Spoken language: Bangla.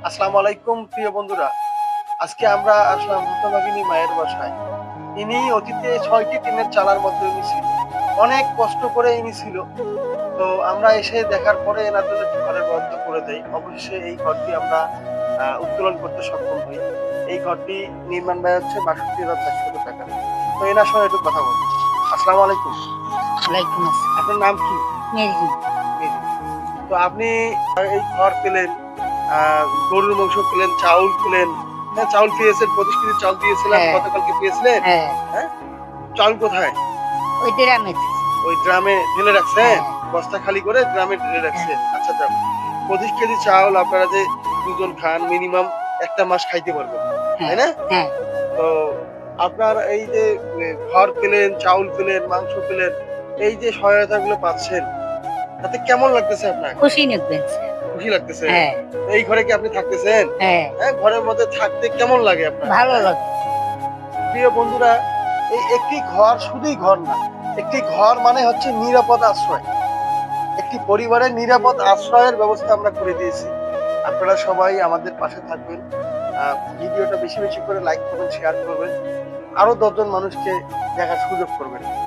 আসসালামু আলাইকুম প্রিয় বন্ধুরা। আজকে আমরা আসলাম হতভাগিনী মায়ের বাসায়। ইনি অতীতে ৬টি টিনের চালার মধ্যে ইনি ছিল। অনেক কষ্ট করে ইনি ছিল। তো আমরা এসে দেখার পরে এনার জন্য একটি ঘরের বরাদ্দ করে দেই। অবশেষে এই ঘরটি আমরা উত্তোলন করতে সক্ষম হই। এই ঘরটি নির্মাণ ব্যয় হচ্ছে ৬২,৪০০ টাকা। তো এনার সঙ্গে একটু কথা বলবো। আসসালামু আলাইকুম। ওয়ালাইকুম আসসালাম। আপনার নাম কি? মেরিন। মেহেদী। তো আপনি এই ঘর পেলেন, আ গরুর মাংস পেলেন, চাউল পেলেন। হ্যাঁ, চাউল পেয়েছেন, ২৫ কেজি চাউল দিয়েছিলাম হ্যাঁ, গতকালকে পেয়েছিলেন? হ্যাঁ, হ্যাঁ? চাউল কোথায়? ওই ড্রামে থেকে। ওই ড্রামে ঢেলে রাখছেন? হ্যাঁ, বস্তা খালি করে ড্রামে ঢেলে হ্যাঁ, রাখছেন। আচ্ছা যাক। ২৫ কেজি চাউল আপনারা যে ২ জন খান মিনিমাম ১ টা মাস খাইতে পারবেন। তাই হ্যাঁ, না? হ্যাঁ। তো আপনার এই যে ঘর পেলেন, চাউল পেলেন, মাংস পেলেন, এই যে সহায়তাগুলো পাচ্ছেন, তাতে কেমন লাগতেছে আপনার? খুশি নিবেন। খুশি লাগতেছে? হ্যাঁ, এই ঘরে কি আপনি থাকতেছেন? হ্যাঁ, হ্যাঁ, ঘরের মধ্যে থাকতে কেমন লাগে আপনার? ভালো লাগে। প্রিয় বন্ধুরা, এই একটি ঘর শুধুই ঘর না। একটি ঘর মানে হচ্ছে নিরাপদ আশ্রয়। একটি পরিবারের নিরাপদ আশ্রয়ের ব্যবস্থা আমরা করে দিয়েছি। আপনারা সবাই আমাদের পাশে থাকবেন। ভিডিওটা বেশি, বেশি করে লাইক করবেন, শেয়ার করবেন। আরো ১০ জন মানুষকে দেখার সুযোগ করবেন।